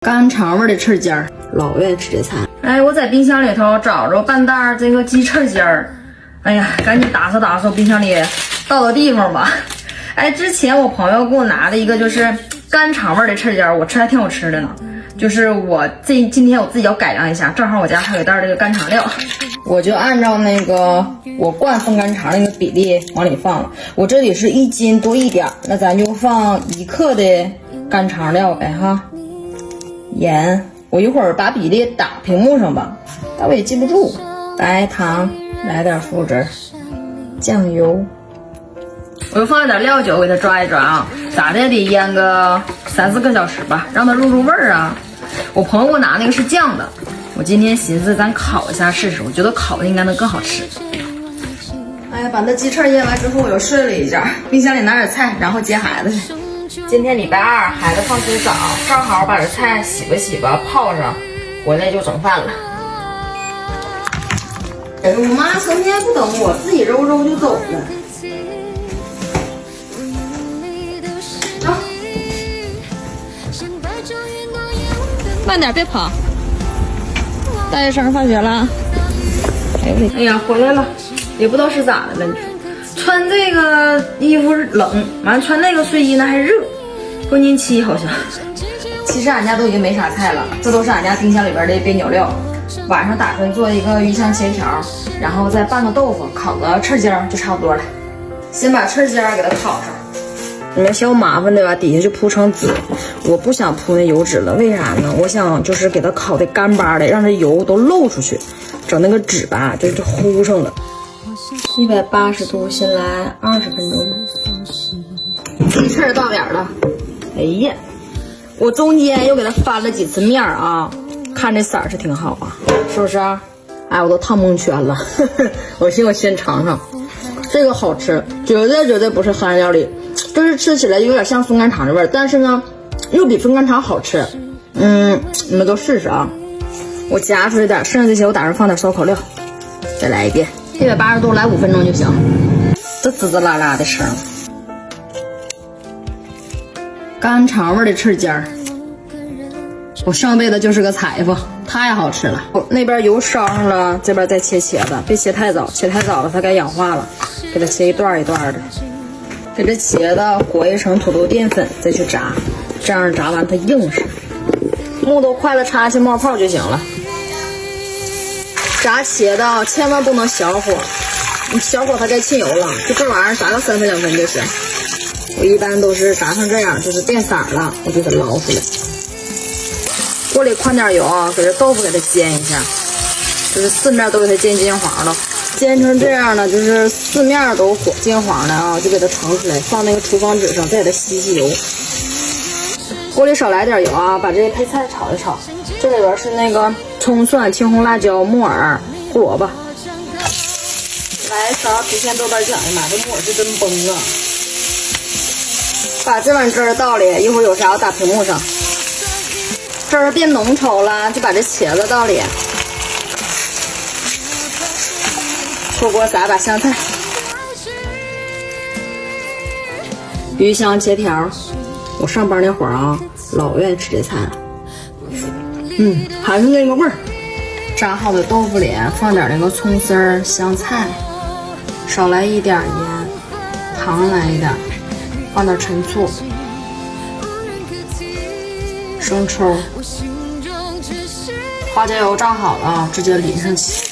干肠味的翅尖儿，老愿意吃这菜。哎，我在冰箱里头找着半袋这个鸡翅尖儿，哎呀，赶紧打扫冰箱里倒个地方吧。哎，之前我朋友给我拿的一个就是干肠味的翅尖儿，我吃还挺好吃的呢。就是我今天我自己要改良一下，正好我家还有一袋这个干肠料，我就按照那个我灌风干肠那个比例往里放了。我这里是1斤多一点，那咱就放1克的干肠料呗哈。盐，我一会儿把比例打屏幕上吧，但我也记不住。白糖，来点麸质，酱油，我又放了点料酒给它抓一抓啊，咋的也得腌个3、4个小时吧，让它入味儿啊。我朋友给我拿那个是酱的，我今天寻思咱烤一下试试，我觉得烤的应该能更好吃。哎呀，把那鸡翅腌完之后，我又睡了一觉，冰箱里拿点菜，然后接孩子去。今天礼拜2，孩子放学早，正好把这菜洗吧泡上，回来就整饭了。哎，我妈成天不等我，自己揉就走了。走，慢点，别跑。大学生放学了。哎呀，回来了，也不知道是咋的了，你说。穿这个衣服冷，完了穿那个睡衣呢还热，更年期好像。其实俺家都已经没啥菜了，这都是俺家冰箱里边的边角料。晚上打算做一个鱼香茄条，然后再拌个豆腐，烤个翅尖就差不多了。先把翅尖给它烤上。你们嫌麻烦对吧？底下就铺层纸，我不想铺那油脂了，为啥呢？我想就是给它烤的干巴的，让这油都漏出去，整那个纸吧就糊上了。180度，先来20分钟。鸡翅到点了，哎呀，我中间又给它翻了几次面啊，看这色儿是挺好啊，是不是？哎，我都烫蒙圈了，呵呵，我先尝尝，这个好吃，绝对不是韩料理，就是吃起来有点像风干肠的味儿，但是呢，又比风干肠好吃。你们都试试啊。我夹出来点，剩下这些我打算放点烧烤料，再来一遍。180度来5分钟就行，这滋滋啦啦的声。干肠味的翅尖儿，我上辈子就是个裁缝，太好吃了。那边油烧上了，这边再切茄子，别切太早，切太早了它该氧化了，给它切一段一段的。给这茄子裹一层土豆淀粉，再去炸，这样炸完它硬实。木头筷子插下去冒泡就行了。炸茄子千万不能小火，你小火它该沁油了，就这玩意儿炸个3分2分就行。我一般都是炸成这样，就是变色了，我就给它捞出来。锅里宽点油啊，给这豆腐给它煎一下，就是4面都给它煎黄了，煎成这样呢，就是4面都煎黄了啊，就给它盛出来，放那个厨房纸上，再给它吸油。锅里少来点油啊，把这些配菜炒一炒。这里边是那个葱蒜、青红辣椒、木耳、胡萝卜。来一勺郫县豆瓣酱，哎呀妈，这木耳是真崩啊！把这碗汁儿倒里，一会儿有啥我打屏幕上。汁儿变浓稠了，就把这茄子倒里。出锅撒把香菜。鱼香茄条，我上班那会儿啊，老愿意吃这菜了。还是那个味儿。炸好的豆腐里放点那个葱丝儿、香菜，少来一点盐，糖来一点，放点陈醋，生抽，花椒油炸好了啊，直接淋上去。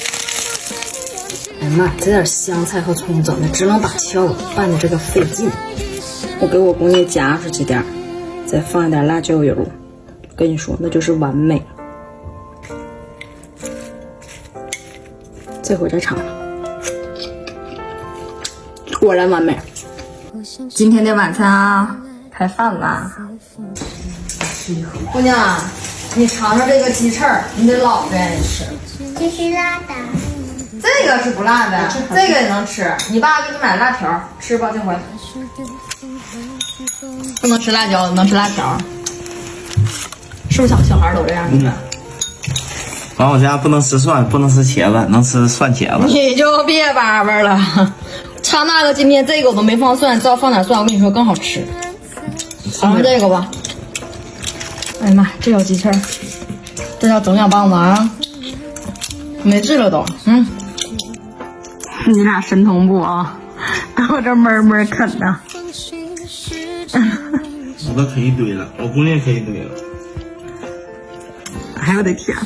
哎呀妈，这点香菜和葱整的直能打翘，拌的这个费劲。我给我姑娘夹出去点，再放一点辣椒油，跟你说那就是完美。这回再尝尝，果然完美。今天的晚餐啊，开饭啦！姑娘，你尝尝这个鸡翅，你得老愿意吃。这是辣的，这个是不辣的，这个也能吃。你爸给你买辣条，吃吧这回。不能吃辣椒，能吃辣条。是不是小孩都这样？完我家不能吃蒜，不能吃茄子，能吃蒜茄子。你就别叭叭了。他那个今天这个我都没放蒜，再放点蒜，我跟你说更好吃。尝尝这个吧。哎呀妈，这有鸡翅，这叫整两棒子啊！没治了都，你俩神同步啊，在我这闷闷啃呢。我都可以堆了，我姑娘可以堆了。哎呦我的天！